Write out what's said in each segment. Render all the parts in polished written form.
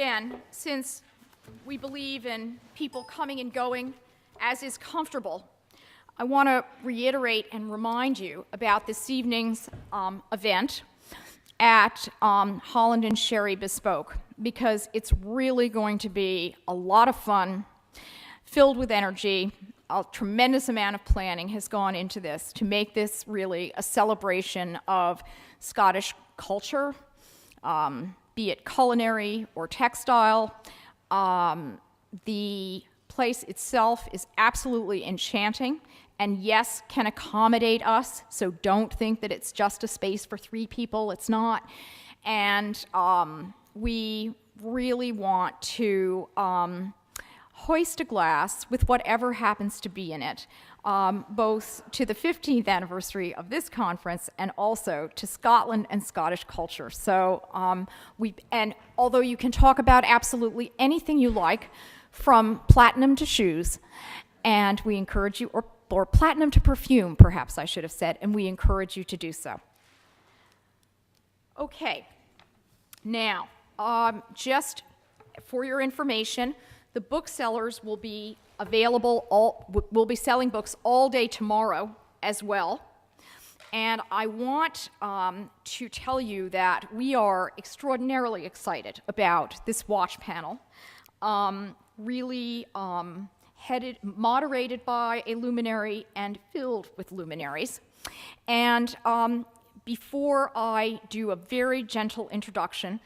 Again, since we believe in people coming and going as is comfortable, I want to reiterate and remind you about this evening's event at Holland and Sherry Bespoke, because it's really going to be a lot of fun, filled with energy. A tremendous amount of planning has gone into this to make this really a celebration of Scottish culture, be it culinary or textile. The place itself is absolutely enchanting, and yes, can accommodate us, so don't think that it's just a space for 3 people. It's not. And we really want to hoist a glass with whatever happens to be in it, both to the 15th anniversary of this conference and also to Scotland and Scottish culture. So and although you can talk about absolutely anything you like, from platinum to shoes, and we encourage you, or platinum to perfume, perhaps I should have said, and we encourage you to do so. Okay, now, just for your information, the booksellers will be will be selling books all day tomorrow as well. And I want to tell you that we are extraordinarily excited about this watch panel, really moderated by a luminary and filled with luminaries. And before I do a very gentle introduction,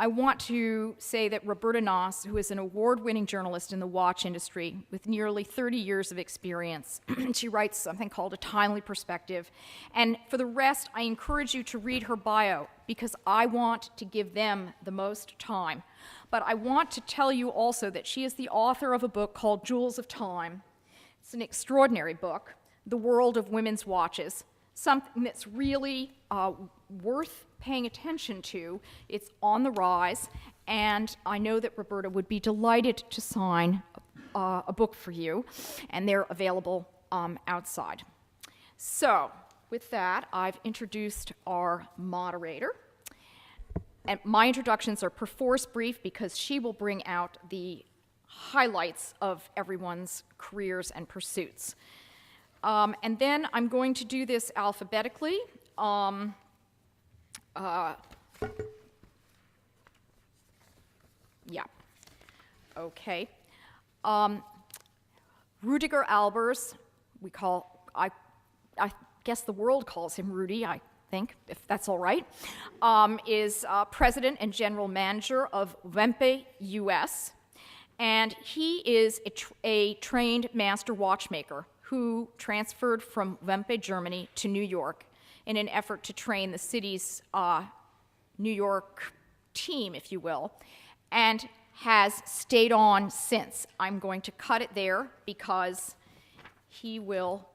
I want to say that Roberta Noss, who is an award-winning journalist in the watch industry with nearly 30 years of experience, she writes something called A Timely Perspective. And for the rest, I encourage you to read her bio, because I want to give them the most time. But I want to tell you also that she is the author of a book called Jewels of Time. It's an extraordinary book, The World of Women's Watches, something that's really worth paying attention to. It's on the rise, and I know that Roberta would be delighted to sign a book for you, and they're available outside. So, with that, I've introduced our moderator. And my introductions are perforce brief because she will bring out the highlights of everyone's careers and pursuits. And then I'm going to do this alphabetically. Yeah. Okay. Rudiger Albers, I guess the world calls him Rudy, I think, if that's all right, is president and general manager of Wempe US, and he is a trained master watchmaker who transferred from Wempe, Germany to New York in an effort to train the city's New York team, if you will, and has stayed on since. I'm going to cut it there because he will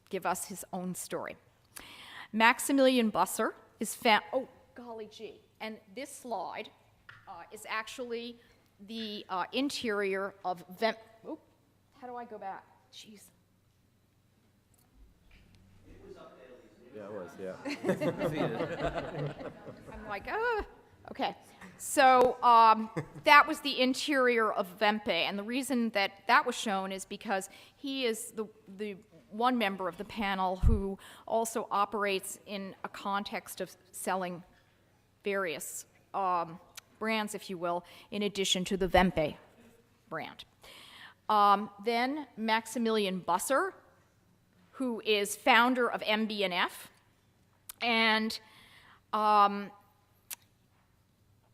give us his own story. Maximilian Busser is oh, golly gee. And this slide is actually the interior of oh, how do I go back? Jeez. It was up there, Lisa. Yeah, it was, yeah. I'm like, okay. So that was the interior of Wempe, and the reason that that was shown is because he is the one member of the panel who also operates in a context of selling various brands, if you will, in addition to the Wempe brand. Then Maximilian Busser, who is founder of MB&F, and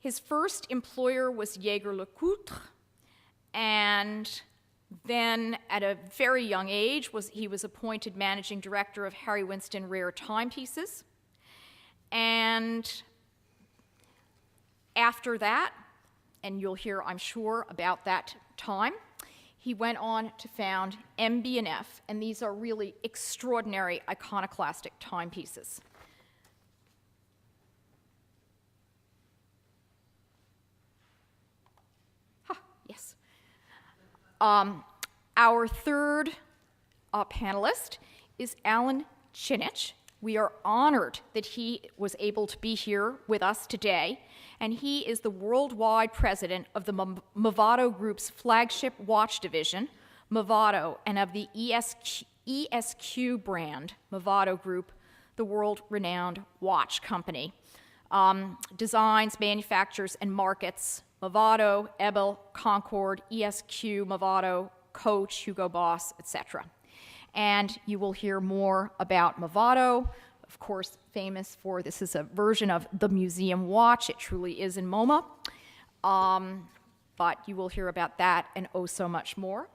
his first employer was Jaeger-LeCoultre, and then at a very young age he was appointed managing director of Harry Winston Rare Timepieces. And after that, and you'll hear, I'm sure, about that time, he went on to found MB&F, and these are really extraordinary iconoclastic timepieces. Yes. Our third panelist is Alan Chinich, We are honored that he was able to be here with us today, and he is the worldwide president of the Movado Group's flagship watch division, Movado, and of the ESQ brand, Movado Group, the world-renowned watch company. Designs, manufactures, and markets Movado, Ebel, Concord, ESQ, Movado, Coach, Hugo Boss, etc. And you will hear more about Movado, of course, famous for this is a version of the museum watch. It truly is in MoMA. But you will hear about that and oh so much more.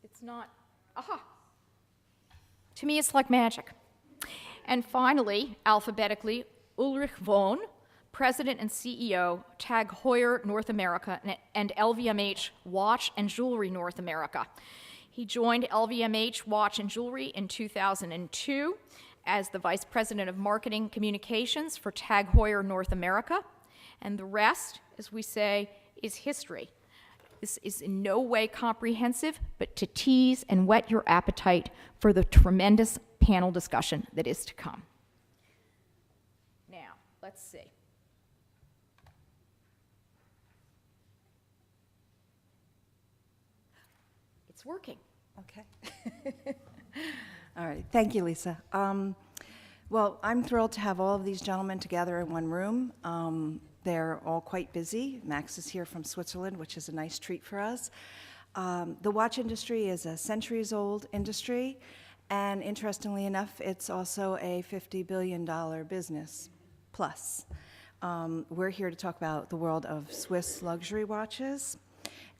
It's not, aha. To me, it's like magic. And finally, alphabetically, Ulrich Wohn, President and CEO, TAG Heuer North America and LVMH Watch and Jewelry North America. He joined LVMH Watch and Jewelry in 2002 as the Vice President of Marketing Communications for TAG Heuer North America. And the rest, as we say, is history. This is in no way comprehensive, but to tease and whet your appetite for the tremendous panel discussion that is to come. Now, let's see. It's working. Okay. All right. Thank you, Lisa. Well, I'm thrilled to have all of these gentlemen together in one room. They're all quite busy. Max is here from Switzerland, which is a nice treat for us. The watch industry is a centuries-old industry, and interestingly enough, it's also a $50 billion business plus. We're here to talk about the world of Swiss luxury watches.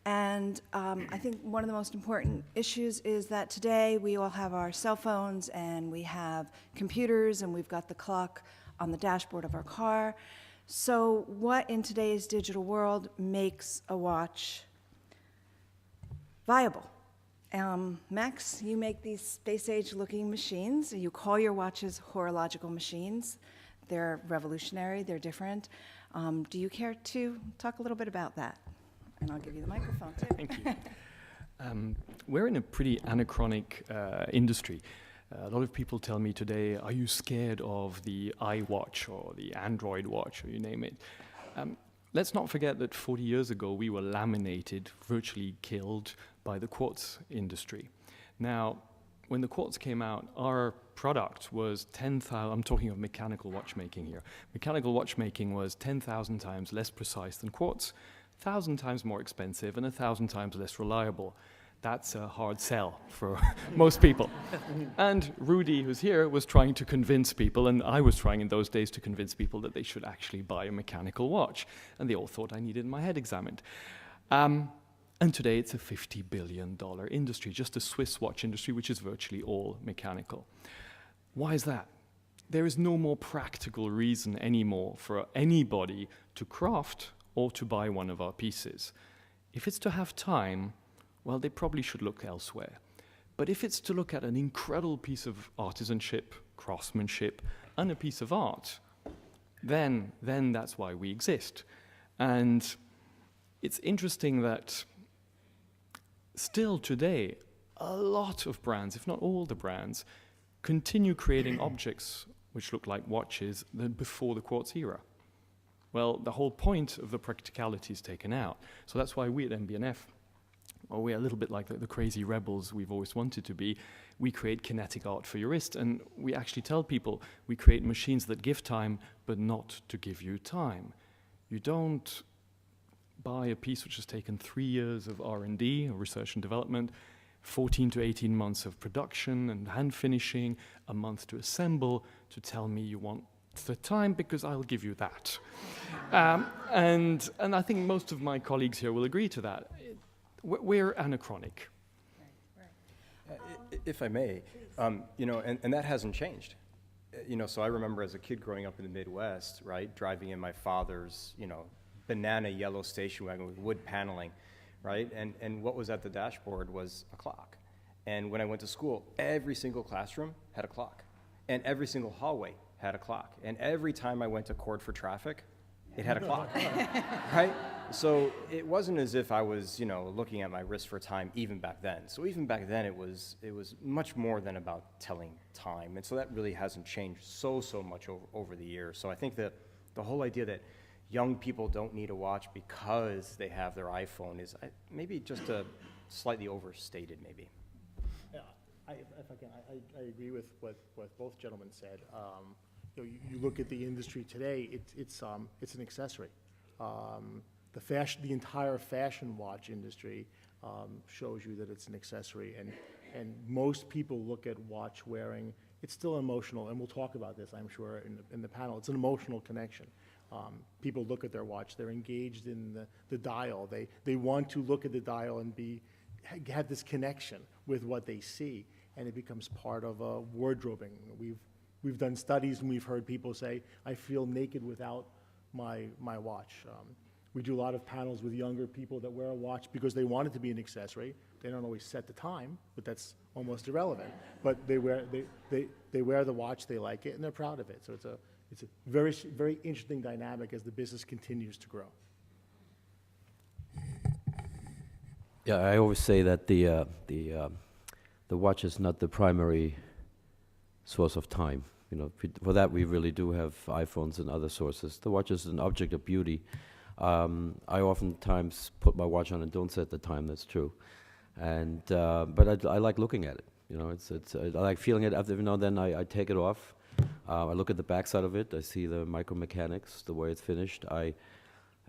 And I think one of the most important issues is that today we all have our cell phones and we have computers and we've got the clock on the dashboard of our car. So what in today's digital world makes a watch viable? Max, you make these space-age looking machines. You call your watches horological machines. They're revolutionary, they're different. Do you care to talk a little bit about that? And I'll give you the microphone, too. Thank you. We're in a pretty anachronic industry. A lot of people tell me today, are you scared of the iWatch or the Android watch, or you name it? Let's not forget that 40 years ago, we were laminated, virtually killed by the quartz industry. Now, when the quartz came out, our product was 10,000, I'm talking of mechanical watchmaking here. Mechanical watchmaking was 10,000 times less precise than quartz, 1,000 times more expensive, and 1,000 times less reliable. That's a hard sell for most people. And Rudy, who's here, was trying to convince people, and I was trying in those days to convince people that they should actually buy a mechanical watch. And they all thought I needed my head examined. And today it's a $50 billion industry, just the Swiss watch industry, which is virtually all mechanical. Why is that? There is no more practical reason anymore for anybody to craft or to buy one of our pieces. If it's to have time, well, they probably should look elsewhere. But if it's to look at an incredible piece of artisanship, craftsmanship, and a piece of art, then that's why we exist. And it's interesting that still today, a lot of brands, if not all the brands, continue creating objects which look like watches than before the quartz era. Well, the whole point of the practicality is taken out. So that's why we at MB&F, well, we're a little bit like the crazy rebels we've always wanted to be. We create kinetic art for your wrist, and we actually tell people we create machines that give time, but not to give you time. You don't buy a piece which has taken 3 years of R&D, or research and development, 14 to 18 months of production and hand finishing, a month to assemble, to tell me you want the time because I'll give you that. And I think most of my colleagues here will agree to that. We're anachronic. If I may, and that hasn't changed. So I remember as a kid growing up in the Midwest, right, driving in my father's, banana yellow station wagon with wood paneling, right? And what was at the dashboard was a clock. And when I went to school, every single classroom had a clock. And every single hallway had a clock. And every time I went to court for traffic, It had a clock, right? So it wasn't as if I was, you know, looking at my wrist for time even back then. So even back then, it was much more than about telling time. And so that really hasn't changed so much over the years. So I think that the whole idea that young people don't need a watch because they have their iPhone is maybe just slightly overstated, maybe. Yeah, if I can, I agree with what both gentlemen said. You know, you look at the industry today; it's an accessory. The entire fashion watch industry shows you that it's an accessory, and most people look at watch wearing. It's still emotional, and we'll talk about this, I'm sure, in the panel. It's an emotional connection. People look at their watch; they're engaged in the dial. They want to look at the dial and have this connection with what they see, and it becomes part of wardrobing. We've done studies, and we've heard people say, "I feel naked without my watch." We do a lot of panels with younger people that wear a watch because they want it to be an accessory. They don't always set the time, but that's almost irrelevant. But they wear the watch, they like it, and they're proud of it. So it's a very interesting dynamic as the business continues to grow. Yeah, I always say that the watch is not the primary source of time. You know, for that we really do have iPhones and other sources. The watch is an object of beauty. I oftentimes put my watch on and don't set the time. That's true, and but I like looking at it. You know, I like feeling it. Every now and then I take it off. I look at the backside of it. I see the micromechanics, the way it's finished.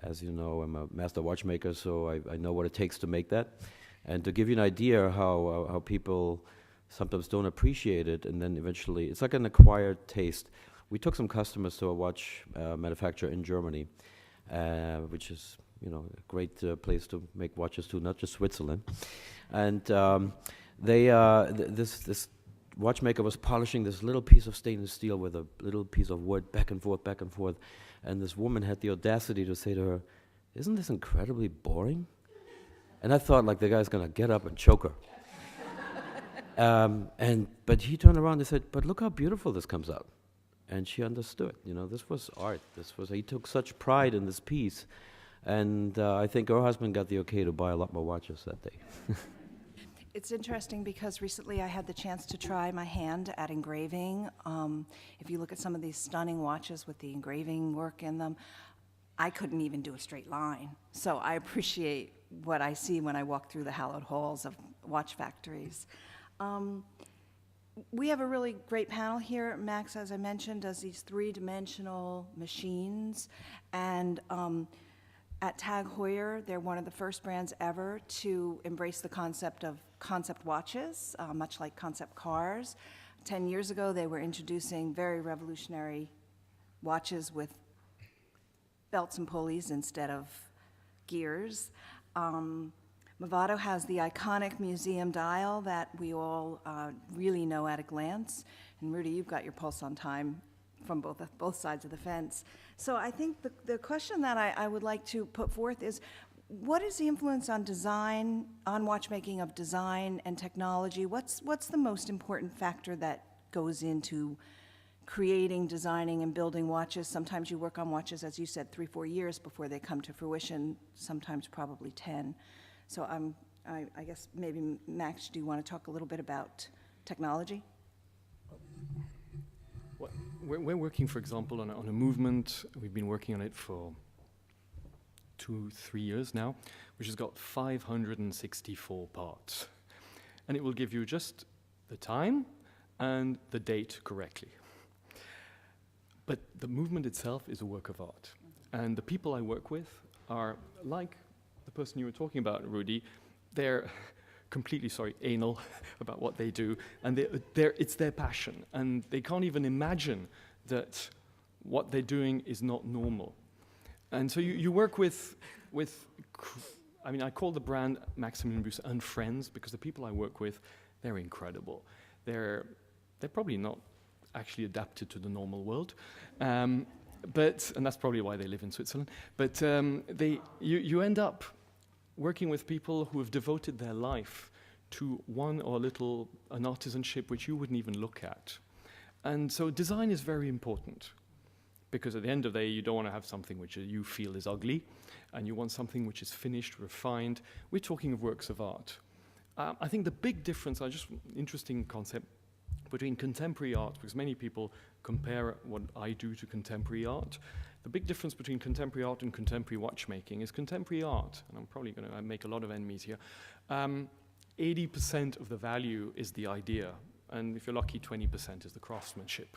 As you know, I'm a master watchmaker, so I know what it takes to make that. And to give you an idea how people sometimes don't appreciate it, and then eventually, it's like an acquired taste. We took some customers to a watch manufacturer in Germany, which is, you know, a great place to make watches too, not just Switzerland. And this watchmaker was polishing this little piece of stainless steel with a little piece of wood, back and forth. And this woman had the audacity to say to her, "Isn't this incredibly boring?" And I thought, like, the guy's gonna get up and choke her. But he turned around and said, "But look how beautiful this comes out." And she understood, you know, this was art. He took such pride in this piece. And I think her husband got the okay to buy a lot more watches that day. It's interesting because recently I had the chance to try my hand at engraving. If you look at some of these stunning watches with the engraving work in them, I couldn't even do a straight line. So I appreciate what I see when I walk through the hallowed halls of watch factories. We have a really great panel here. Max, as I mentioned, does these three-dimensional machines. And at Tag Heuer, they're one of the first brands ever to embrace the concept of concept watches, much like concept cars. 10 years ago, they were introducing very revolutionary watches with belts and pulleys instead of gears. Movado has the iconic museum dial that we all really know at a glance. And Rudy, you've got your pulse on time from both sides of the fence. So I think the question that I would like to put forth is, what is the influence on design, on watchmaking of design and technology? What's the most important factor that goes into creating, designing, and building watches? Sometimes you work on watches, as you said, 3-4 years before they come to fruition, sometimes probably 10. So I guess maybe, Max, do you want to talk a little bit about technology? Well, we're working, for example, on a movement. We've been working on it for 2-3 years now, which has got 564 parts. And it will give you just the time and the date correctly. But the movement itself is a work of art. And the people I work with are like the person you were talking about, Rudy. They're completely, anal about what they do, and it's their passion, and they can't even imagine that what they're doing is not normal. And so you work with I mean, I call the brand Maximum Boost and Friends because the people I work with, they're incredible. They're probably not actually adapted to the normal world, and that's probably why they live in Switzerland. But you end up working with people who have devoted their life to one or an artisanship which you wouldn't even look at. And so design is very important. Because at the end of the day, you don't want to have something which you feel is ugly, and you want something which is finished, refined. We're talking of works of art. I think the big difference, interesting concept, between contemporary art, because many people compare what I do to contemporary art. The big difference between contemporary art and contemporary watchmaking is contemporary art, and I'm probably going to make a lot of enemies here, 80% of the value is the idea, and if you're lucky, 20% is the craftsmanship.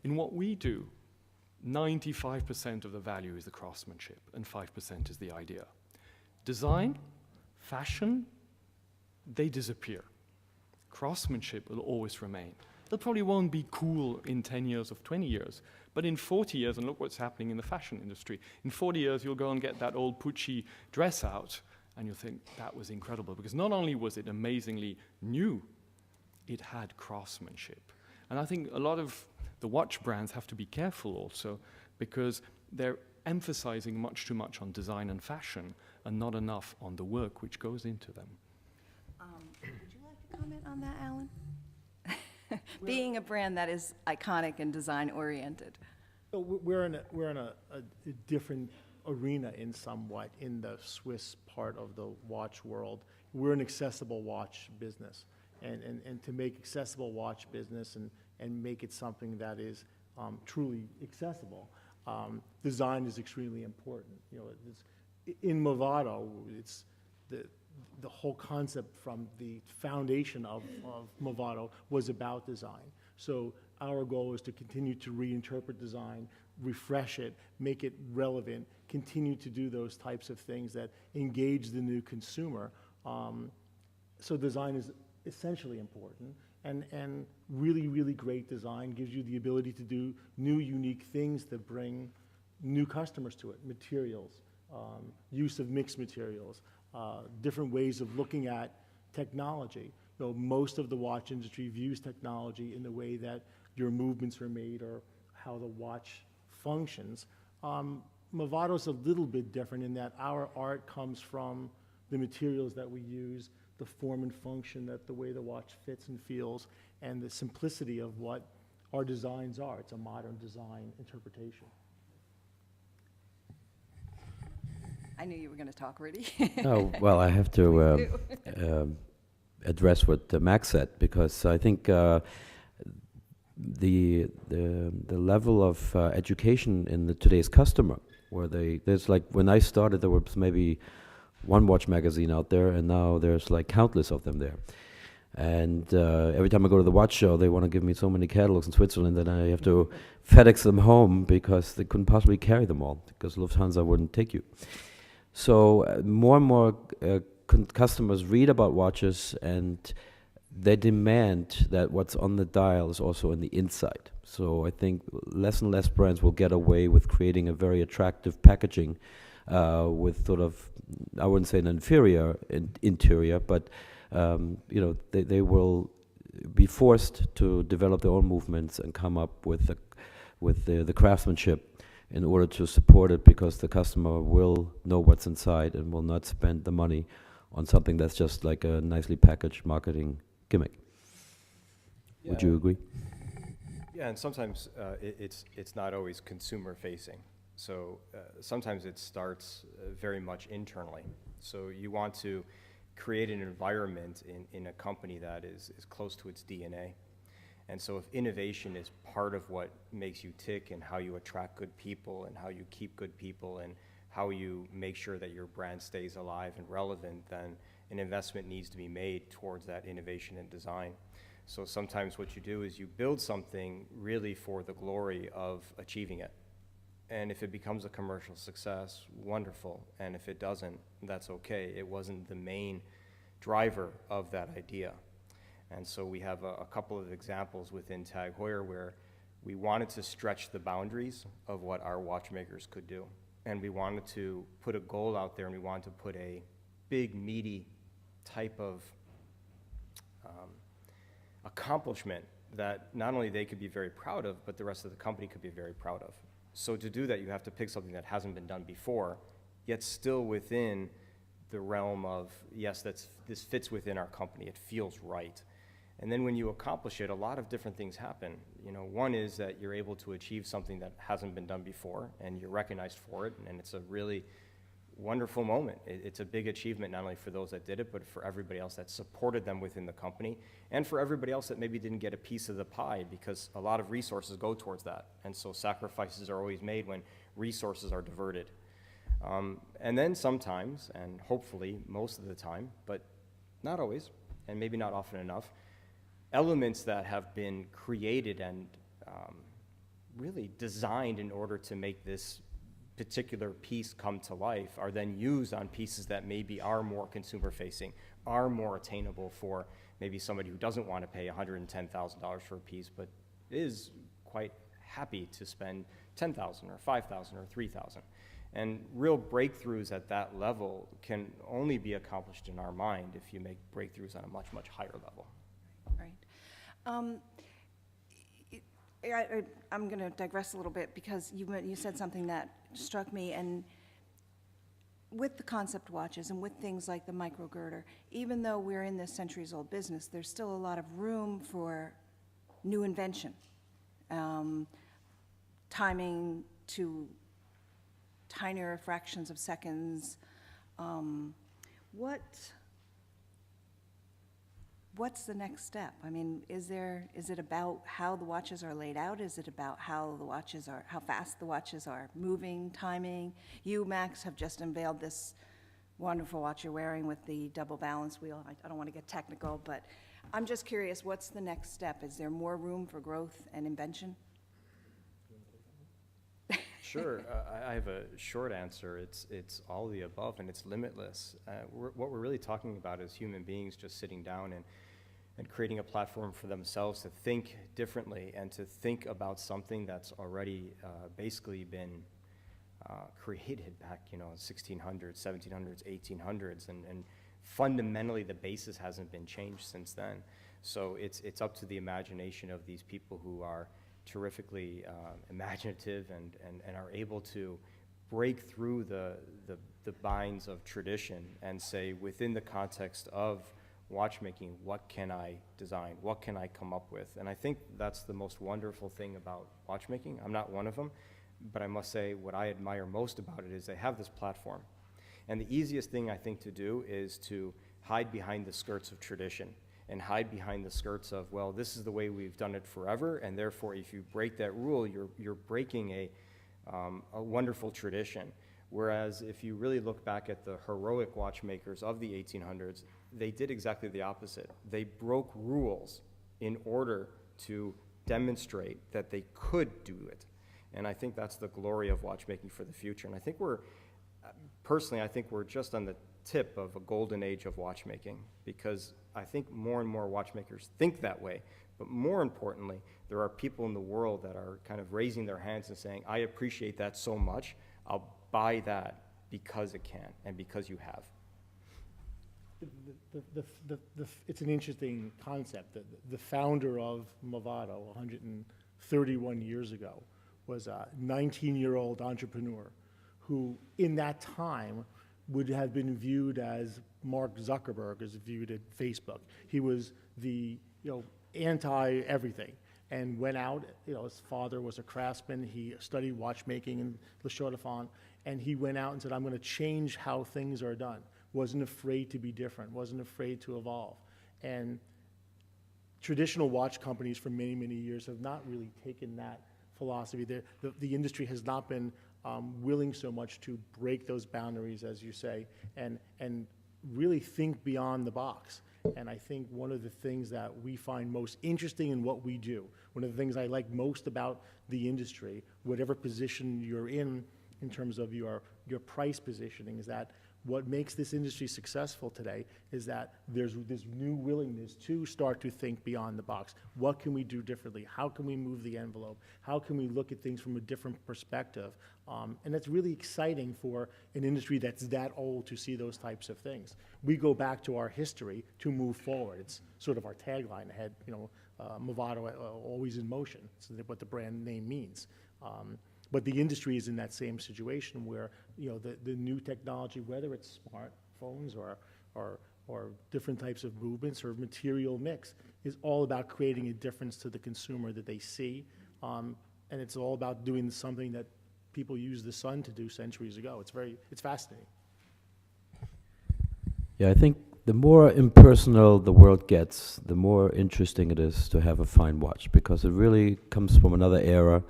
In what we do, 95% of the value is the craftsmanship, and 5% is the idea. Design, fashion, they disappear. Craftsmanship will always remain. It probably won't be cool in 10 years or 20 years, but in 40 years, and look what's happening in the fashion industry, in 40 years you'll go and get that old Pucci dress out, and you'll think, that was incredible, because not only was it amazingly new, it had craftsmanship. And I think a lot of the watch brands have to be careful also, because they're emphasizing much too much on design and fashion, and not enough on the work which goes into them. Would you like to comment on that, Alan? Being a brand that is iconic and design-oriented. So we're in a different arena in somewhat in the Swiss part of the watch world. We're an accessible watch business, and to make accessible watch business and make it something that is truly accessible, design is extremely important. You know, in Movado, it's the whole concept from the foundation of Movado was about design. So our goal is to continue to reinterpret design, refresh it, make it relevant, continue to do those types of things that engage the new consumer. So design is essentially important, and really, really great design gives you the ability to do new, unique things that bring new customers to it. Materials, use of mixed materials, different ways of looking at technology. You know, most of the watch industry views technology in the way that your movements are made or how the watch functions. Movado's a little bit different in that our art comes from the materials that we use, the form and function, that the way the watch fits and feels, and the simplicity of what our designs are. It's a modern design interpretation. I knew you were going to talk, Rudy. Oh, well, I have to address what Max said, because I think the level of education in today's customer, where there's like, when I started, there was maybe one watch magazine out there, and now there's like countless of them there. And every time I go to the watch show, they want to give me so many catalogs in Switzerland that I have to FedEx them home because they couldn't possibly carry them all, because Lufthansa wouldn't take you. So more and more customers read about watches, and they demand that what's on the dial is also on the inside. So I think less and less brands will get away with creating a very attractive packaging with sort of, I wouldn't say an inferior interior, but you know, they will be forced to develop their own movements and come up with the craftsmanship in order to support it, because the customer will know what's inside and will not spend the money on something that's just like a nicely packaged marketing gimmick. Yeah. Would you agree? Yeah, and sometimes it's not always consumer facing. So sometimes it starts very much internally. So you want to create an environment in a company that is close to its DNA. And so if innovation is part of what makes you tick, and how you attract good people, and how you keep good people, and how you make sure that your brand stays alive and relevant, then an investment needs to be made towards that innovation and design. So sometimes what you do is you build something really for the glory of achieving it. And if it becomes a commercial success, wonderful. And if it doesn't, that's okay. It wasn't the main driver of that idea. And so we have a couple of examples within Tag Heuer where we wanted to stretch the boundaries of what our watchmakers could do. And we wanted to put a goal out there, and we wanted to put a big, meaty type of accomplishment that not only they could be very proud of, but the rest of the company could be very proud of. So to do that, you have to pick something that hasn't been done before, yet still within the realm of, yes, this fits within our company, it feels right. And then when you accomplish it, a lot of different things happen. You know, one is that you're able to achieve something that hasn't been done before, and you're recognized for it, and it's a really wonderful moment. It's a big achievement, not only for those that did it, but for everybody else that supported them within the company, and for everybody else that maybe didn't get a piece of the pie, because a lot of resources go towards that. And so sacrifices are always made when resources are diverted. And then sometimes, and hopefully most of the time, but not always, and maybe not often enough, elements that have been created and really designed in order to make this particular piece come to life are then used on pieces that maybe are more consumer facing, are more attainable for maybe somebody who doesn't want to pay $110,000 for a piece, but is quite happy to spend $10,000 or $5,000 or $3,000. And real breakthroughs at that level can only be accomplished in our mind if you make breakthroughs on a much, much higher level. Right. I'm going to digress a little bit because you said something that struck me, and with the concept watches and with things like the microgirder, even though we're in this centuries-old business, there's still a lot of room for new invention, timing to tinier fractions of seconds. What's the next step? I mean, is it about how the watches are laid out? Is it about how fast the watches are moving, timing? You, Max, have just unveiled this wonderful watch you're wearing with the double balance wheel. I don't want to get technical, but I'm just curious, what's the next step? Is there more room for growth and invention? Sure, I have a short answer. It's all of the above, and it's limitless. What we're really talking about is human beings just sitting down and creating a platform for themselves to think differently and to think about something that's already basically been created back, you know, 1600s, 1700s, 1800s, and fundamentally the basis hasn't been changed since then. So it's up to the imagination of these people who are terrifically imaginative and are able to break through the binds of tradition and say, within the context of watchmaking, what can I design? What can I come up with? And I think that's the most wonderful thing about watchmaking. I'm not one of them, but I must say what I admire most about it is they have this platform. And the easiest thing I think to do is to hide behind the skirts of tradition and hide behind the skirts of, well, this is the way we've done it forever, and therefore if you break that rule, you're breaking a wonderful tradition. Whereas if you really look back at the heroic watchmakers of the 1800s, they did exactly the opposite. They broke rules in order to demonstrate that they could do it. And I think that's the glory of watchmaking for the future. And I think personally, I think we're just on the tip of a golden age of watchmaking, because I think more and more watchmakers think that way. But more importantly, there are people in the world that are kind of raising their hands and saying, I appreciate that so much, I'll buy that because it can and because you have. It's an interesting concept. The founder of Movado 131 years ago was a 19-year-old entrepreneur who, in that time, would have been viewed as Mark Zuckerberg is viewed at Facebook. He was the anti-everything, and went out. His father was a craftsman. He studied watchmaking in Le Chaux-de-Fonds, and he went out and said, "I'm going to change how things are done." Wasn't afraid to be different. Wasn't afraid to evolve. And traditional watch companies for many, many years have not really taken that philosophy. The industry has not been willing so much to break those boundaries, as you say, and really think beyond the box. And I think one of the things that we find most interesting in what we do, one of the things I like most about the industry, whatever position you're in terms of your price positioning, is that what makes this industry successful today is that there's this new willingness to start to think beyond the box. What can we do differently? How can we move the envelope? How can we look at things from a different perspective? And that's really exciting for an industry that's that old to see those types of things. We go back to our history to move forward. It's sort of our tagline ahead, Movado, always in motion. It's what the brand name means. But the industry is in that same situation where, the new technology, whether it's smartphones or or different types of movements or material mix is all about creating a difference to the consumer that they see. And it's all about doing something that people used the sun to do centuries ago. It's fascinating. Yeah, I think the more impersonal the world gets, the more interesting it is to have a fine watch, because it really comes from another era.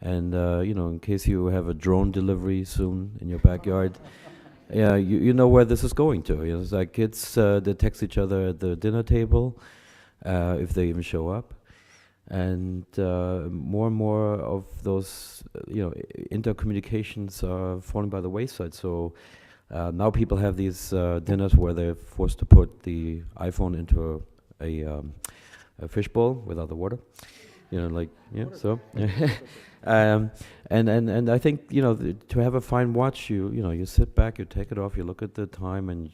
And, in case you have a drone delivery soon in your backyard, yeah, you know where this is going to. It's like kids, they text each other at the dinner table, if they even show up. And more and more of those, intercommunications are falling by the wayside. So now people have these dinners where they're forced to put the iPhone into a fishbowl without the water. So. And I think, to have a fine watch, you sit back, you take it off, you look at the time, and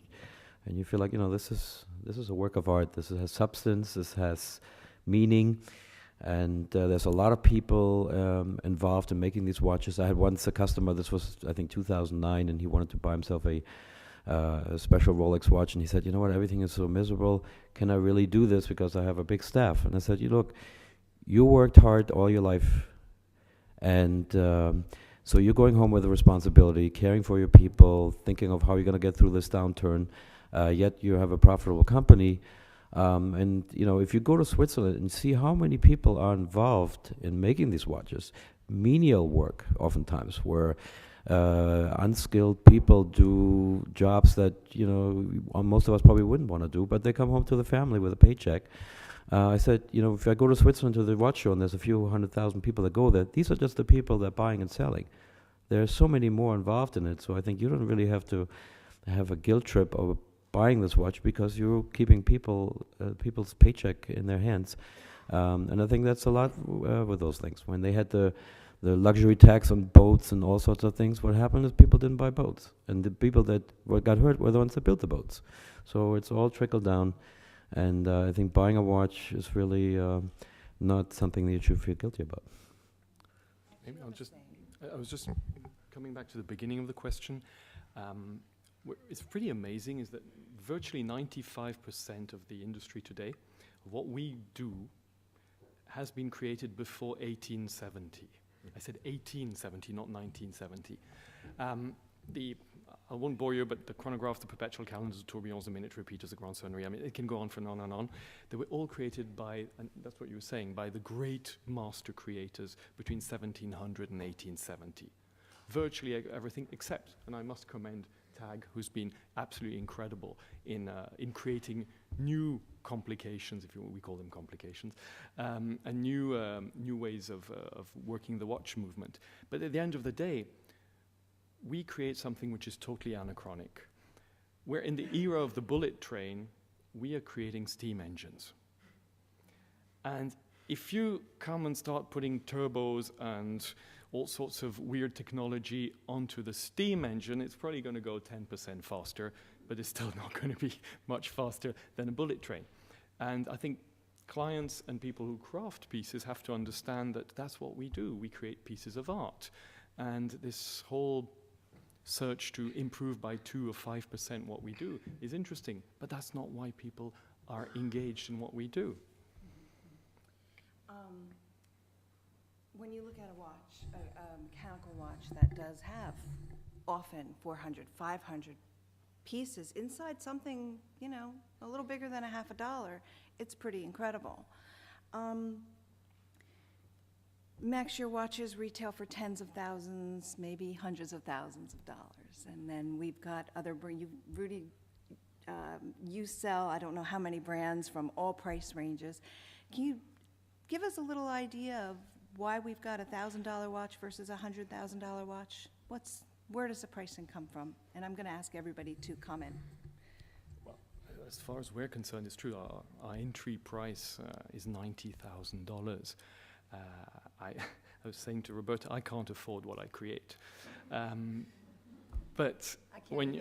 you feel like, this is a work of art. This has substance. This has meaning. And there's a lot of people involved in making these watches. I had once a customer, this was, I think, 2009, and he wanted to buy himself a special Rolex watch, and he said, you know what, everything is so miserable. Can I really do this because I have a big staff? And I said, look, you worked hard all your life, and so you're going home with a responsibility, caring for your people, thinking of how you're going to get through this downturn, yet you have a profitable company. And if you go to Switzerland and see how many people are involved in making these watches, menial work oftentimes, where unskilled people do jobs that most of us probably wouldn't want to do, but they come home to the family with a paycheck. I said, if I go to Switzerland to the watch show and there's a few 100,000 people that go there, these are just the people that are buying and selling. There are so many more involved in it, so I think you don't really have to have a guilt trip over buying this watch, because you're keeping people's paycheck in their hands. And I think that's a lot with those things. When they had the luxury tax on boats and all sorts of things, what happened is people didn't buy boats. And the people that got hurt were the ones that built the boats. So it's all trickled down. And I think buying a watch is really not something that you should feel guilty about. Maybe I was just coming back to the beginning of the question. It's pretty amazing is that virtually 95% of the industry today, of what we do, has been created before 1870. I said 1870, not 1970. I won't bore you, but the chronograph, the perpetual calendars, the tourbillons, the minute repeaters, the grand sonnerie, I mean, it can go on for on and on. They were all created by, and that's what you were saying, by the great master creators between 1700 and 1870. Virtually everything except, and I must commend Tag, who's been absolutely incredible in creating new complications, if we call them complications, and new ways of working the watch movement. But at the end of the day, we create something which is totally anachronic. Where in the era of the bullet train, we are creating steam engines. And if you come and start putting turbos and all sorts of weird technology onto the steam engine, it's probably going to go 10% faster, but it's still not going to be much faster than a bullet train. And I think clients and people who craft pieces have to understand that that's what we do. We create pieces of art. And this whole search to improve by 2 or 5% what we do is interesting, but that's not why people are engaged in what we do. When you look at a watch, a mechanical watch that does have often 400, 500 pieces inside something, a little bigger than $50, it's pretty incredible. Max, your watches retail for tens of thousands, maybe hundreds of thousands of dollars. And then we've got other, Rudy, you sell, I don't know how many brands from all price ranges. Can you give us a little idea of why we've got a $1,000 watch versus a $100,000 watch? Where does the pricing come from? And I'm going to ask everybody to comment. Well, as far as we're concerned, it's true. Our entry price is $90,000. I was saying to Roberta, I can't afford what I create. But when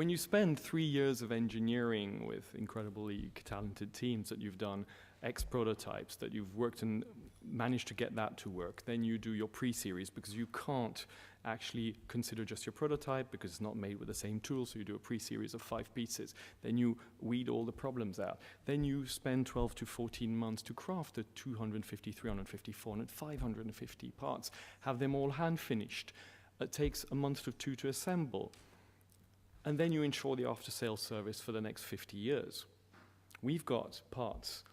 you spend 3 years of engineering with incredibly talented teams that you've done, X prototypes that you've worked and managed to get that to work, then you do your pre-series because you can't actually consider just your prototype because it's not made with the same tool, so you do a pre-series of 5 pieces. Then you weed all the problems out. Then you spend 12 to 14 months to craft the 250, 350, 400, 550 parts, have them all hand-finished. It takes a month or 2 to assemble. And then you ensure the after-sales service for the next 50 years. We've got parts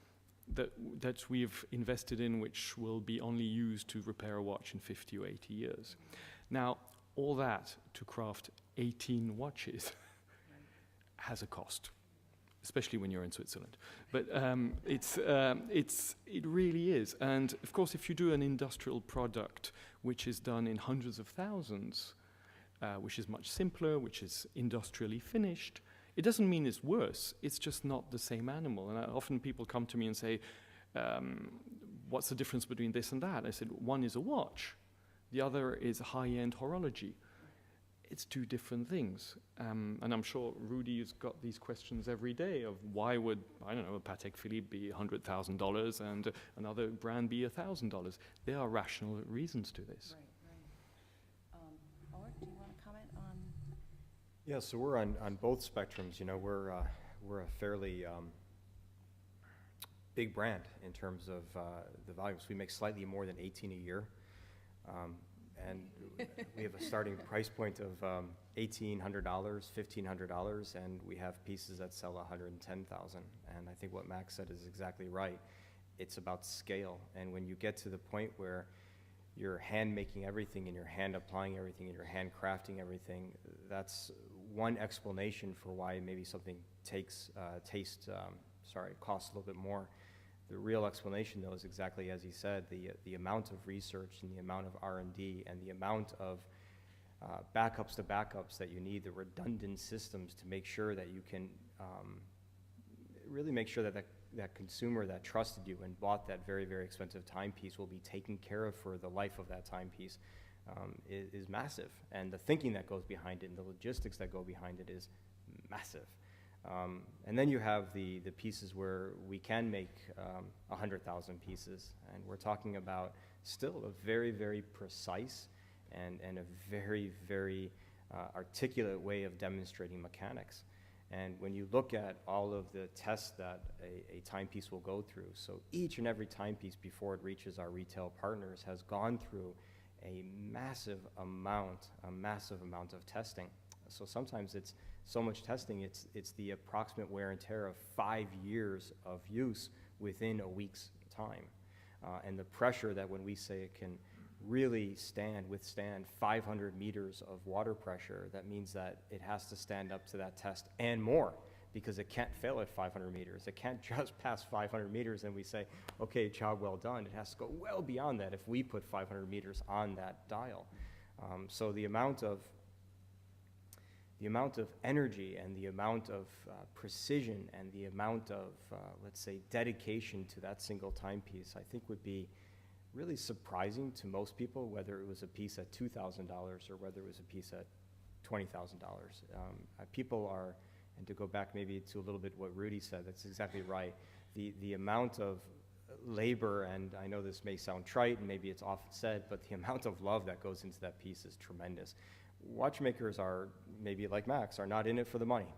that we've invested in which will be only used to repair a watch in 50 or 80 years. Now, all that to craft 18 watches has a cost, especially when you're in Switzerland. But it really is. And of course, if you do an industrial product which is done in hundreds of thousands, which is much simpler, which is industrially finished, it doesn't mean it's worse, it's just not the same animal. And often people come to me and say, what's the difference between this and that? I said, one is a watch, the other is high-end horology. It's 2 different things. And I'm sure Rudy has got these questions every day of why would, I don't know, a Patek Philippe be $100,000 and another brand be $1,000? There are rational reasons to this. Right. Art, do you want to comment on? Yeah, so we're on both spectrums. You know, we're a fairly big brand in terms of the volumes. We make slightly more than 18 a year, and we have a starting price point of $1,800, $1,500, and we have pieces that sell $110,000. And I think what Max said is exactly right. It's about scale, and when you get to the point where you're hand making everything and you're hand applying everything and you're hand crafting everything, that's one explanation for why maybe something costs a little bit more. The real explanation, though, is exactly as he said, the amount of research and the amount of R&D and the amount of backups to backups that you need, the redundant systems to make sure that you can really make sure that that consumer that trusted you and bought that very, very expensive timepiece will be taken care of for the life of that timepiece is massive. And the thinking that goes behind it and the logistics that go behind it is massive. And then you have the pieces where we can make 100,000 pieces, and we're talking about still a very, very precise and a very, very articulate way of demonstrating mechanics. And when you look at all of the tests that a timepiece will go through, so each and every timepiece before it reaches our retail partners has gone through a massive amount of testing. So sometimes it's so much testing, it's the approximate wear and tear of 5 years of use within a week's time. And the pressure that when we say it can really withstand 500 meters of water pressure, that means that it has to stand up to that test and more, because it can't fail at 500 meters. It can't just pass 500 meters and we say, okay, job well done. It has to go well beyond that if we put 500 meters on that dial. So the amount of energy and the amount of precision and the amount of, let's say, dedication to that single timepiece, I think would be really surprising to most people, whether it was a piece at $2,000 or whether it was a piece at $20,000. People are, and to go back maybe to a little bit what Rudy said, that's exactly right. The amount of labor, and I know this may sound trite and maybe it's often said, but the amount of love that goes into that piece is tremendous. Watchmakers are, maybe like Max, are not in it for the money.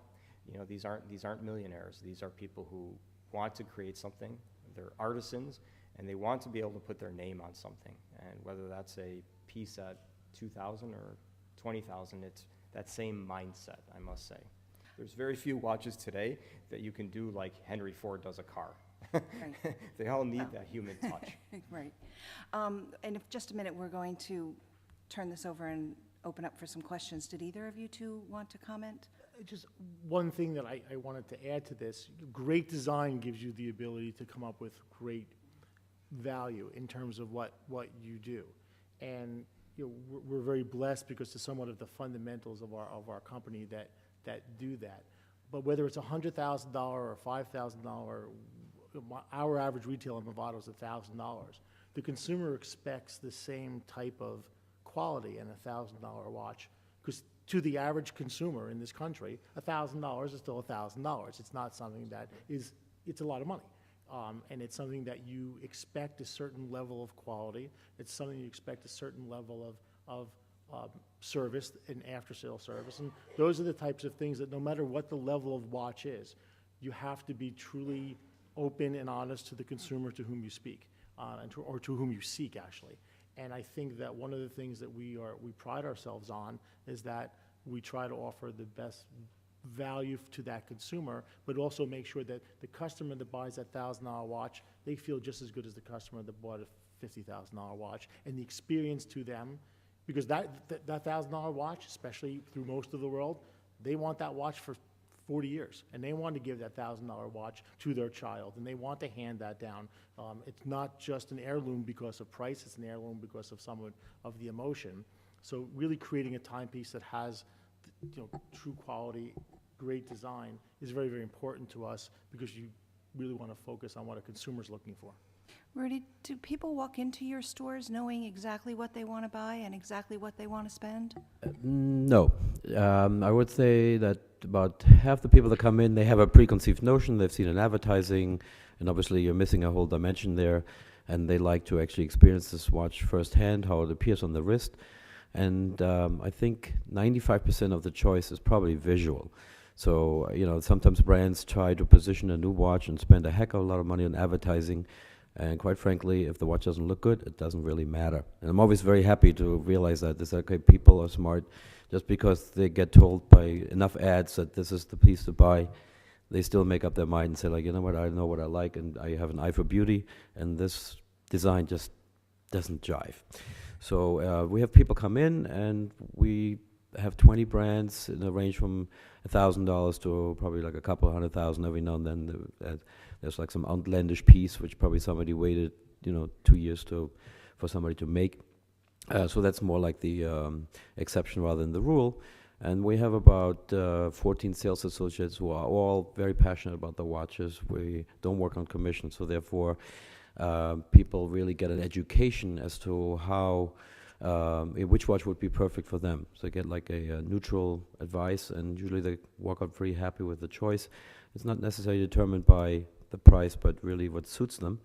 You know, these aren't millionaires. These are people who want to create something. They're artisans, and they want to be able to put their name on something. And whether that's a piece at $2,000 or $20,000, it's that same mindset, I must say. There's very few watches today that you can do like Henry Ford does a car. Right. They all need that human touch. Right. And in just a minute, we're going to turn this over and open up for some questions. Did either of you two want to comment? Just one thing that I wanted to add to this, great design gives you the ability to come up with great value in terms of what you do. And you know, we're very blessed because it's somewhat of the fundamentals of our company that do that. But whether it's $100,000 or $5,000, our average retail in Movado is $1,000. The consumer expects the same type of quality in a $1,000 watch, because to the average consumer in this country, $1,000 is still $1,000. It's not something that it's a lot of money. And it's something that you expect a certain level of quality. It's something you expect a certain level service and after-sale service. And those are the types of things that no matter what the level of watch is, you have to be truly open and honest to the consumer to whom you speak, or to whom you seek, actually. And I think that one of the things that we pride ourselves on is that we try to offer the best value to that consumer, but also make sure that the customer that buys that $1,000 watch, they feel just as good as the customer that bought a $50,000 watch. And the experience to them, because that $1,000 watch, especially through most of the world, they want that watch for 40 years, and they want to give that $1,000 watch to their child, and they want to hand that down. It's not just an heirloom because of price, it's an heirloom because of of the emotion. So really creating a timepiece that has, true quality, great design is very, very important to us, because you really want to focus on what a consumer's looking for. Rudy, do people walk into your stores knowing exactly what they want to buy and exactly what they want to spend? No. I would say that about half the people that come in, they have a preconceived notion. They've seen an advertising, and obviously you're missing a whole dimension there, and they like to actually experience this watch firsthand, how it appears on the wrist. And I think 95% of the choice is probably visual. So, sometimes brands try to position a new watch and spend a heck of a lot of money on advertising. And quite frankly, if the watch doesn't look good, it doesn't really matter. And I'm always very happy to realize that. People are smart. Just because they get told by enough ads that this is the piece to buy, they still make up their mind and say, like, you know what, I know what I like, and I have an eye for beauty, and this design just doesn't jive. So we have people come in, and we have 20 brands in a range from $1,000 to probably like a couple $100,000 every now and then. There's like some outlandish piece which probably somebody waited 2 years for somebody to make. So that's more like the exception rather than the rule. And we have about 14 sales associates who are all very passionate about the watches. We don't work on commission, so therefore people really get an education as to how which watch would be perfect for them. So they get like a neutral advice, and usually they walk out pretty happy with the choice. It's not necessarily determined by the price, but really what suits them.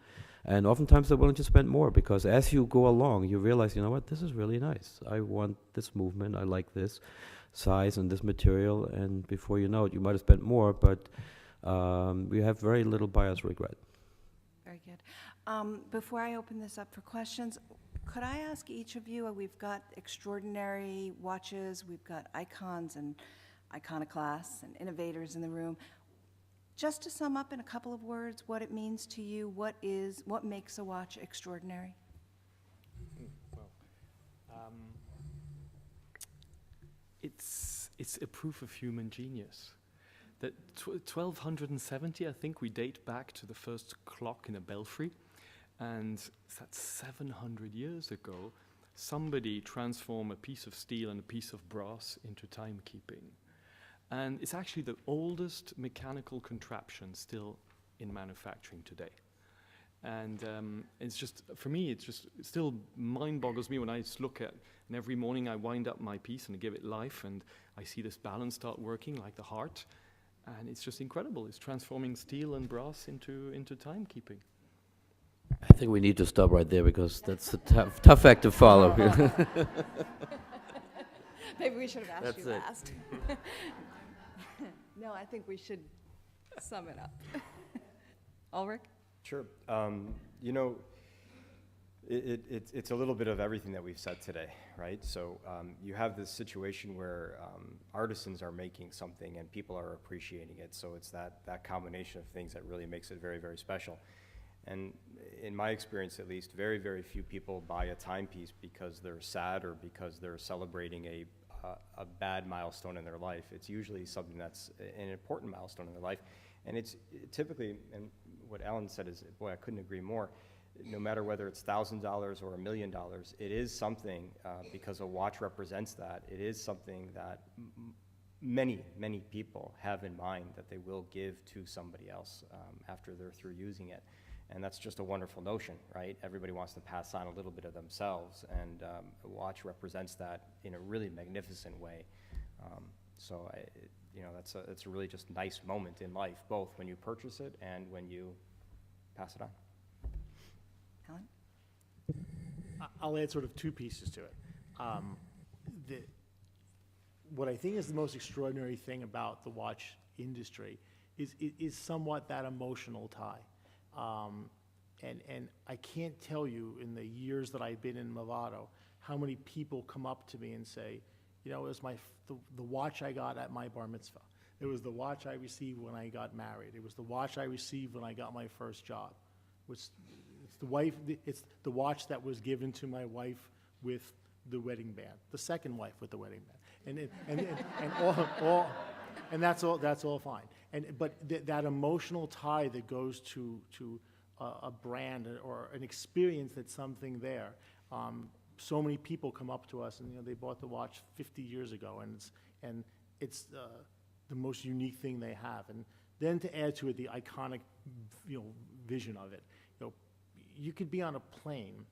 And oftentimes they're willing to spend more, because as you go along, you realize, you know what, this is really nice. I want this movement, I like this size and this material, and before you know it, you might have spent more, but we have very little buyer's regret. Very good. Before I open this up for questions, could I ask each of you, we've got extraordinary watches, we've got icons and iconoclasts and innovators in the room. Just to sum up in a couple of words what it means to you, what makes a watch extraordinary? It's a proof of human genius. That 1270, I think we date back to the first clock in a belfry, and that's 700 years ago. Somebody transformed a piece of steel and a piece of brass into timekeeping. And it's actually the oldest mechanical contraption still in manufacturing today. And it's just, for me, it still mind boggles me when I just look at, and every morning I wind up my piece and I give it life, and I see this balance start working like the heart. And it's just incredible. It's transforming steel and brass into timekeeping. I think we need to stop right there, because that's a tough act to follow. Maybe we should have asked That's you it. last. No, I think we should sum it up. Ulrich? Sure. It's a little bit of everything that we've said today, right? So you have this situation where artisans are making something and people are appreciating it. So it's that combination of things that really makes it very, very special. And in my experience, at least, very, very few people buy a timepiece because they're sad or because they're celebrating a bad milestone in their life. It's usually something that's an important milestone in their life. And it's typically, and what Alan said is, boy, I couldn't agree more. No matter whether it's $1,000 or $1 million, it is something, because a watch represents that, it is something that many, many people have in mind that they will give to somebody else after they're through using it. And that's just a wonderful notion, right? Everybody wants to pass on a little bit of themselves, and a watch represents that in a really magnificent way. That's a really just nice moment in life, both when you purchase it and when you pass it on. Alan? I'll add sort of two pieces to it. what I think is the most extraordinary thing about the watch industry is somewhat that emotional tie. And I can't tell you in the years that I've been in Movado how many people come up to me and say, you know, it was the watch I got at my bar mitzvah. It was the watch I received when I got married. It was the watch I received when I got my first job. It's the watch that was given to my wife with the wedding band, the second wife with the wedding band, and that's all fine. But that emotional tie that goes to a brand or an experience that's something there. So many people come up to us and, you know, they bought the watch 50 years ago, and it's the most unique thing they have. And then to add to it the iconic, you know, vision of it. You know, you could be on a plane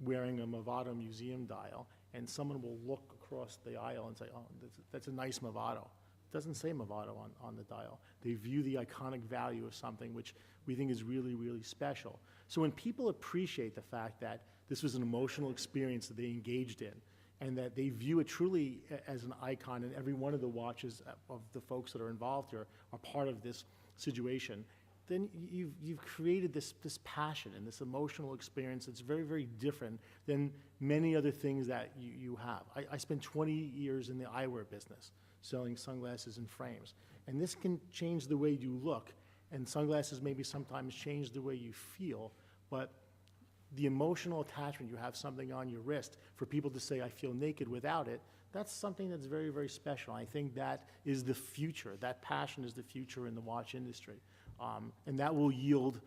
wearing a Movado museum dial, and someone will look across the aisle and say, "Oh, that's a nice Movado." It doesn't say Movado on the dial. They view the iconic value of something which we think is really, really special. So when people appreciate the fact that this was an emotional experience that they engaged in, and that they view it truly as an icon, and every one of the watches of the folks that are involved here are part of this situation, then you've created this passion and this emotional experience that's very, very different than many other things that you have. I spent 20 years in the eyewear business, selling sunglasses and frames. And this can change the way you look, and sunglasses maybe sometimes change the way you feel, but the emotional attachment, you have something on your wrist, for people to say, I feel naked without it, that's something that's very, very special. I think that is the future. That passion is the future in the watch industry. And that will yield,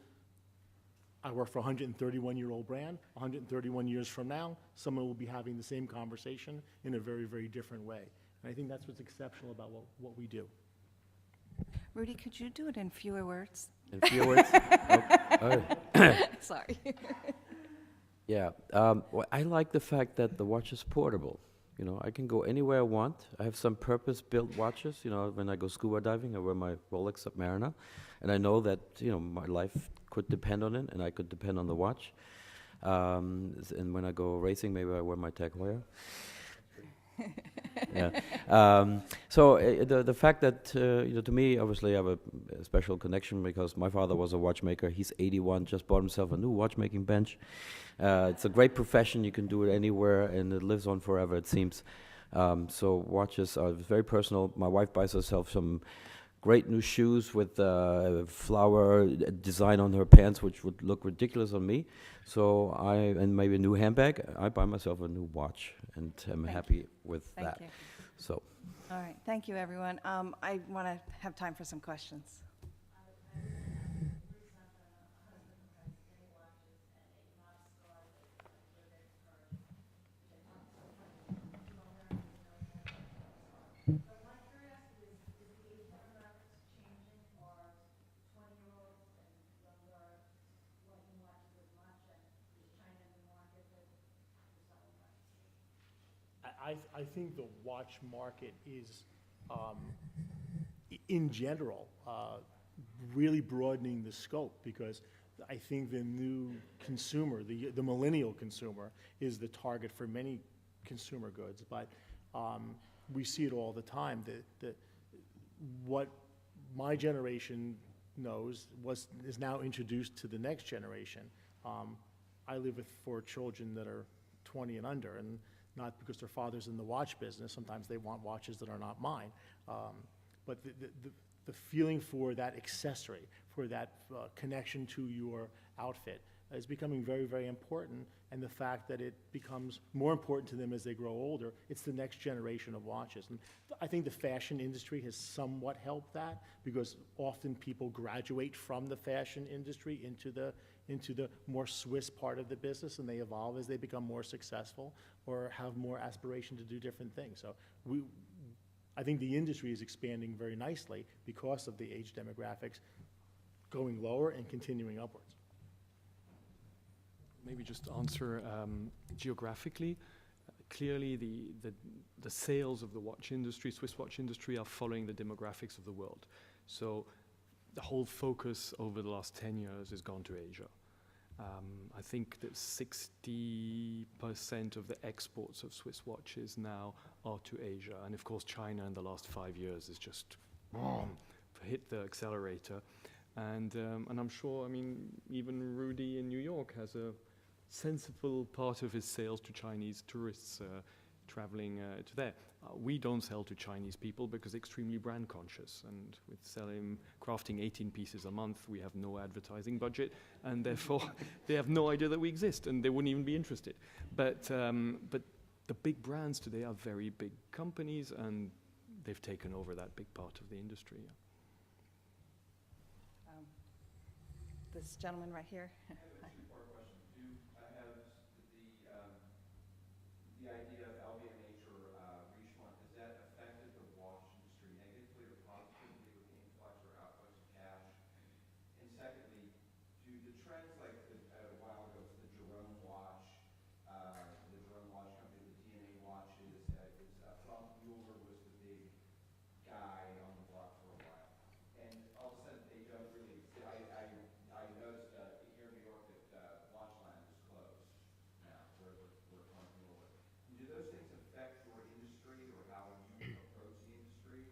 I work for a 131-year-old brand. 131 years from now, someone will be having the same conversation in a very, very different way. And I think that's what's exceptional about what we do. Rudy, could you do it in fewer words? In few words? Oh. Sorry. Yeah, well, I like the fact that the watch is portable. You know, I can go anywhere I want. I have some purpose-built watches. You know, when I go scuba diving, I wear my Rolex Submariner, and I know that, you know, my life could depend on it, and I could depend on the watch. And when I go racing, maybe I wear my Tag Heuer. Yeah. So the fact that, you know, to me, obviously, I have a special connection because my father was a watchmaker. He's 81, just bought himself a new watchmaking bench. It's a great profession. You can do it anywhere, and it lives on forever, it seems. So watches are very personal. My wife buys herself some great new shoes with flower design on her pants, which would look ridiculous on me. So and maybe a new handbag. I buy myself a new watch, and I'm happy with that. Thank you. So. All right, thank you, everyone. I want to have time for some questions. I think the watch market is, in general, really broadening the scope, because I think the new consumer, the millennial consumer, is the target for many consumer goods. But we see it all the time. What my generation knows is now introduced to the next generation. I live with 4 children that are 20 and under, and not because their father's in the watch business. Sometimes they want watches that are not mine. But the feeling for that accessory, for that connection to your outfit is becoming very, very important. And the fact that it becomes more important to them as they grow older, it's the next generation of watches. And I think the fashion industry has somewhat helped that, because often people graduate from the fashion industry into the more Swiss part of the business, and they evolve as they become more successful or have more aspiration to do different things. So I think the industry is expanding very nicely because of the age demographics going lower and continuing upwards. Maybe just answer geographically. Clearly, the sales of the watch industry, Swiss watch industry, are following the demographics of the world. So the whole focus over the last 10 years has gone to Asia. I think that 60% of the exports of Swiss watches now are to Asia. And of course, China in the last 5 years has just hit the accelerator. And I'm sure, I mean, even Rudy in New York has a sensible part of his sales to Chinese tourists traveling to there. We don't sell to Chinese people because extremely brand conscious, and with crafting 18 pieces a month, we have no advertising budget, and therefore they have no idea that we exist, and they wouldn't even be interested. But the big brands today are very big companies, and they've taken over that big part of the industry. Yeah. This gentleman right here. I have a two-part question. The idea of LVMH or Richemont, has that affected the watch industry negatively or positively with the influx or outflux of cash? And secondly, do the trends like a while ago, the Jerome watch company, the DNA watches, Franck Mueller was the big guy on the block for a while. And all of a sudden, they don't really, I noticed here in New York that Watchland is closed now, where Franck Mueller. Do those things affect your industry or how you approach the industry?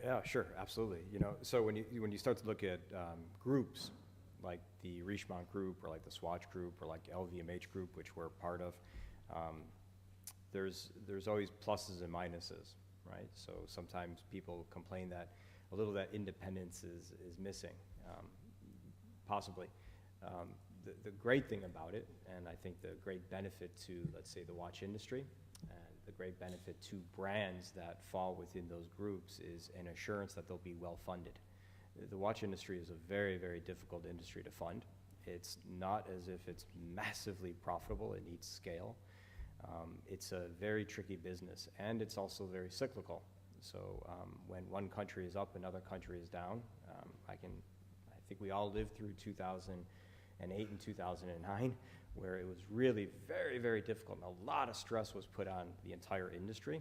Yeah, sure, absolutely. You know, so when you start to look at groups like the Richemont Group or like the Swatch Group or like LVMH Group, which we're part of, there's always pluses and minuses, right? So sometimes people complain that a little of that independence is missing, possibly. The great thing about it, and I think the great benefit to, let's say, the watch industry, and the great benefit to brands that fall within those groups is an assurance that they'll be well funded. The watch industry is a very, very difficult industry to fund. It's not as if it's massively profitable. It needs scale. It's a very tricky business, and it's also very cyclical. So when one country is up, another country is down. I think we all lived through 2008 and 2009, where it was really very, very difficult. And a lot of stress was put on the entire industry.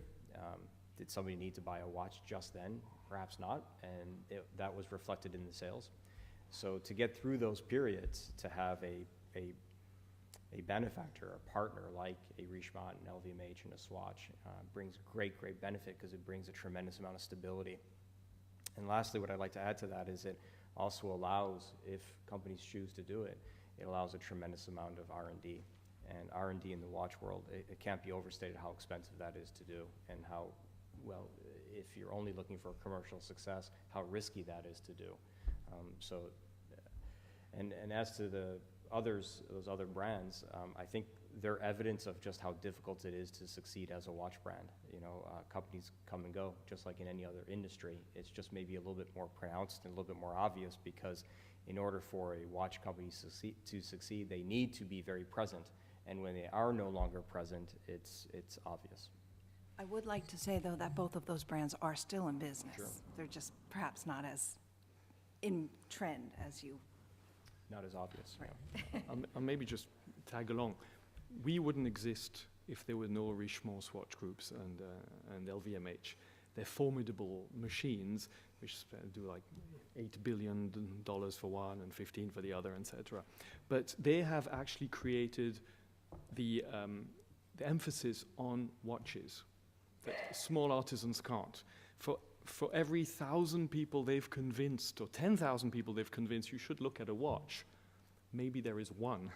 Did somebody need to buy a watch just then? Perhaps not, and that was reflected in the sales. So to get through those periods, to have a benefactor, a partner like a Richemont and LVMH and a Swatch brings great, great benefit because it brings a tremendous amount of stability. And lastly, what I'd like to add to that is it also allows, if companies choose to do it, it allows a tremendous amount of R&D. And R&D in the watch world, it can't be overstated how expensive that is to do, and how, well, if you're only looking for commercial success, how risky that is to do. And as to the others, those other brands, I think they're evidence of just how difficult it is to succeed as a watch brand. You know, companies come and go, just like in any other industry. It's just maybe a little bit more pronounced and a little bit more obvious because in order for a watch company to succeed, they need to be very present. And when they are no longer present, it's obvious. I would like to say, though, that both of those brands are still in business. Sure. They're just perhaps not as in trend as you. Not as obvious. Right. Yeah. I'll maybe just tag along. We wouldn't exist if there were no Richemont Swatch groups and LVMH. They're formidable machines which do like $8 billion for one and 15 for the other, etc. But they have actually created the emphasis on watches that small artisans can't. For every 1,000 people they've convinced, or 10,000 people they've convinced you should look at a watch, maybe there is one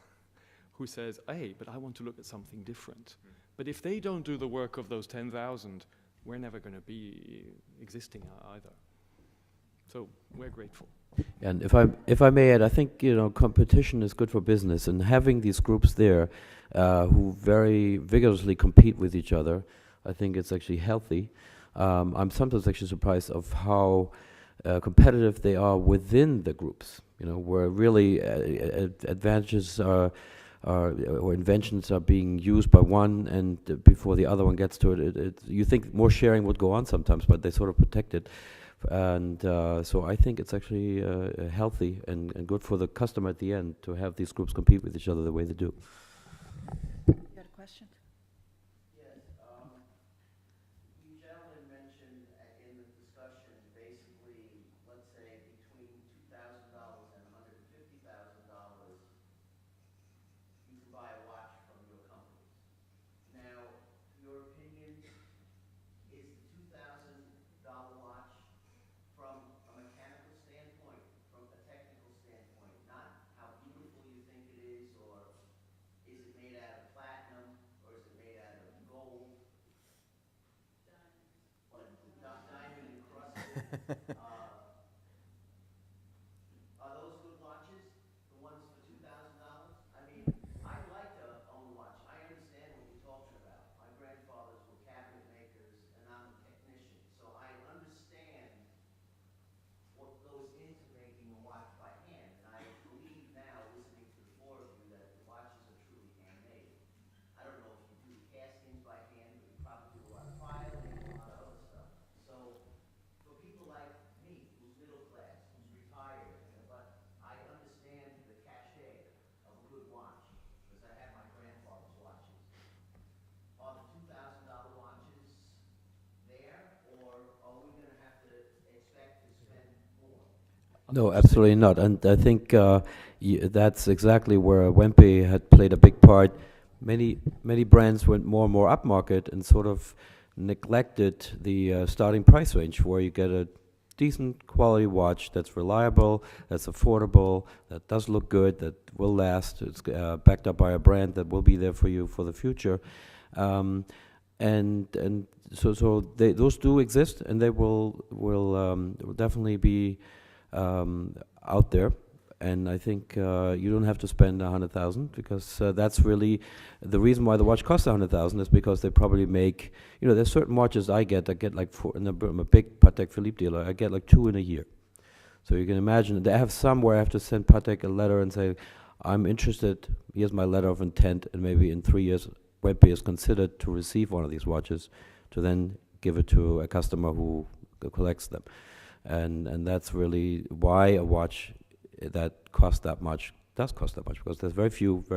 who says, hey, but I want to look at something different. But if they don't do the work of those 10,000, we're never going to be existing either. So we're grateful. And if I may add, I think, you know, competition is good for business, and having these groups there who very vigorously compete with each other, I think it's actually healthy. I'm sometimes actually surprised of how competitive they are within the groups, you know, where really advantages or inventions are being used by one, and before the other one gets to it, you think more sharing would go on sometimes, but they sort of protect it. And so I think it's actually healthy and good for the customer at the end to have these groups compete with each other the way they do. You got a question? Yes. You gentlemen mentioned in the discussion, basically, let's say between $2,000 and $150,000 Are those good watches? The ones for $2,000? I mean, I'd like to own a watch. I understand what you're talking about. My grandfathers were cabinet makers, and I'm a technician, so I understand what goes into making a watch by hand. And I believe now, listening to the four of you, that the watches are truly handmade. I don't know if you do the castings by hand, but you probably do a lot of filing and a lot of other stuff. So for people like me, who's middle class, who's retired, but I understand the cachet of a good watch, because I have my grandfather's watches. Are the $2,000 watches there, or are we gonna have to expect to spend more? No, absolutely not. And I think that's exactly where Wempe had played a big part. Many brands went more and more upmarket and sort of neglected the starting price range, where you get a decent quality watch that's reliable, that's affordable, that does look good, that will last. It's backed up by a brand that will be there for you for the future. And so those do exist, and they will definitely be out there. And I think you don't have to spend $100,000, because that's really the reason why the watch costs $100,000 is because they probably make, there's certain watches I get like four, and I'm a big Patek Philippe dealer. I get like 2 in a year. So you can imagine they have some where I have to send Patek a letter and say, I'm interested. Here's my letter of intent, and maybe in 3 years, Wempe is considered to receive one of these watches, to then give it to a customer who collects them. And that's really why a watch that costs that much does cost that much, because there's very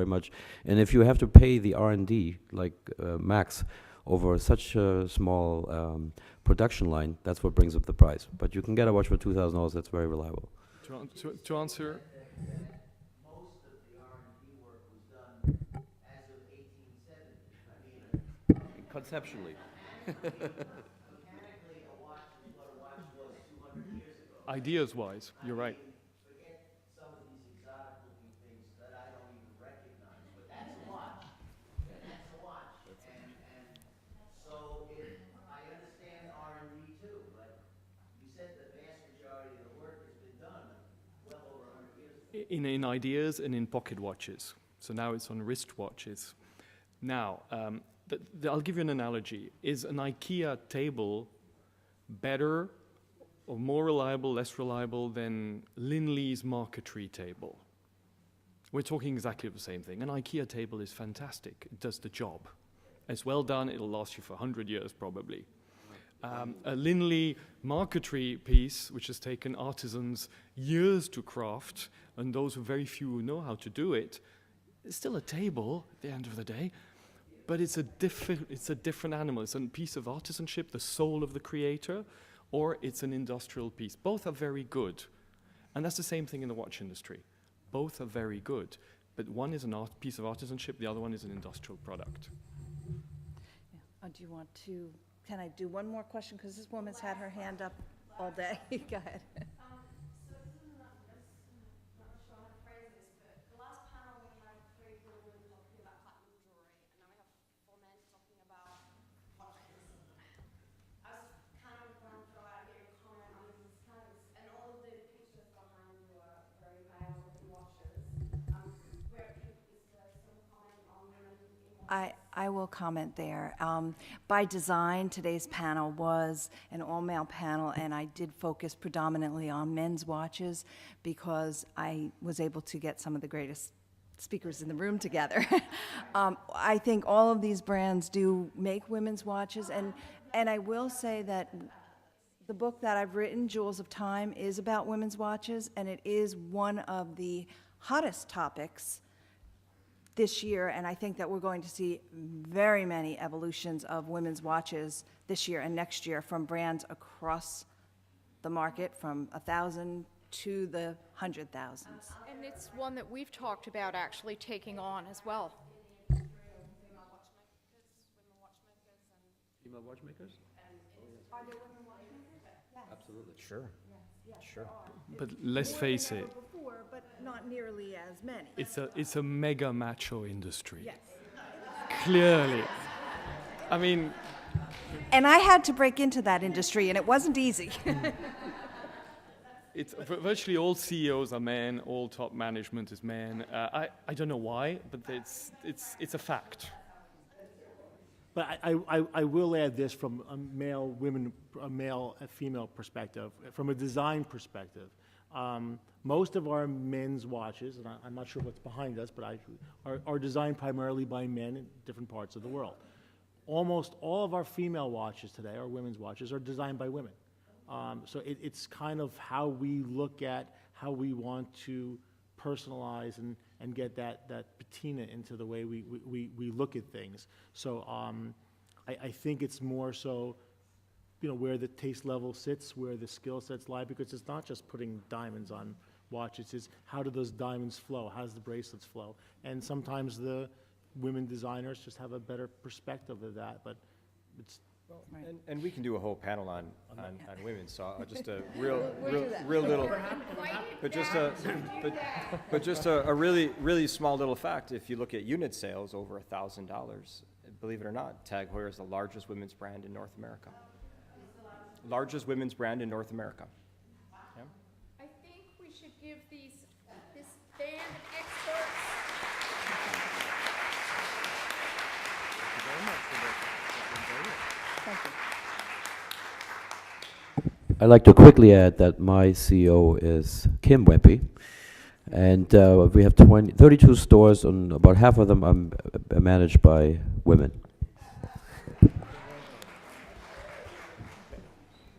much. And if you have to pay the R&D, like Max, over such a small production line, that's what brings up the price. But you can get a watch for $2,000 that's very reliable. To answer... Most of the R&D work was done as of 1870. I mean, Conceptually. mechanically, a watch is what a watch was 200 years ago. Ideas-wise, you're right. Forget some of these exotic looking things that I don't even recognize, but that's a watch. That's a watch. And so I understand R&D too, but you said the vast majority of the work has been done well over 100 years ago. In ideas and in pocket watches. So now it's on wrist watches. Now, I'll give you an analogy. Is an IKEA table better or more reliable, less reliable than Linley's marquetry table? We're talking exactly the same thing. An IKEA table is fantastic. It does the job. It's well done. It'll last you for 100 years probably. A Linley marquetry piece, which has taken artisans years to craft, and those who very few who know how to do it, is still a table at the end of the day. But it's a different animal. It's a piece of artisanship, the soul of the creator, or it's an industrial piece. Both are very good. And that's the same thing in the watch industry. Both are very good. But one is a piece of artisanship, the other one is an industrial product. Yeah. Do you want to, can I do one more question? Because this woman's had her hand up all day. Go ahead. So this is not sure how to phrase this, but the last panel we had 3 women talking about platinum jewelry, and now we have 4 men talking about watches. I was kind of want to throw out your comment on these kinds, and all of the pictures behind you are very male-looking watches. Is there some comment on women in watches? I will comment there. By design, today's panel was an all-male panel, and I did focus predominantly on men's watches because I was able to get some of the greatest speakers in the room together. I think all of these brands do make women's watches, and I will say that the book that I've written, Jewels of Time, is about women's watches, and it is one of the hottest topics this year, and I think that we're going to see very many evolutions of women's watches this year and next year from brands across the market, from 1,000 to the 100,000s. And it's one that we've talked about actually taking on as well. Female watchmakers? Are there women watchmakers? Absolutely. Sure. Sure. But let's face it, Before, but not nearly as many. it's a mega macho industry. Yes. Clearly. I mean, And I had to break into that industry, and it wasn't easy. It's virtually all CEOs are men, all top management is men. I don't know why, but it's a fact. But I will add this from a male, female perspective, from a design perspective. Most of our men's watches, and I'm not sure what's behind us, but are designed primarily by men in different parts of the world. Almost all of our female watches today, our women's watches, are designed by women. So it's kind of how we look at how we want to personalize and get that patina into the way we look at things. So I think it's more so, where the taste level sits, where the skill sets lie, because it's not just putting diamonds on watches, it's how do those diamonds flow, how does the bracelets flow? And sometimes the women designers just have a better perspective of that, but it's... And we can do a whole panel on women, so just a real little, but just a really small little fact. If you look at unit sales over $1,000, believe it or not, Tag Heuer is the largest women's brand in North America. Largest women's brand in North America. Yeah. I think we should give this band of experts. Thank you very much for this. Thank you. I'd like to quickly add that my CEO is Kim Wempe, and we have 32 stores, and about half of them are managed by women.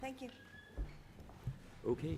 Thank you. Okay.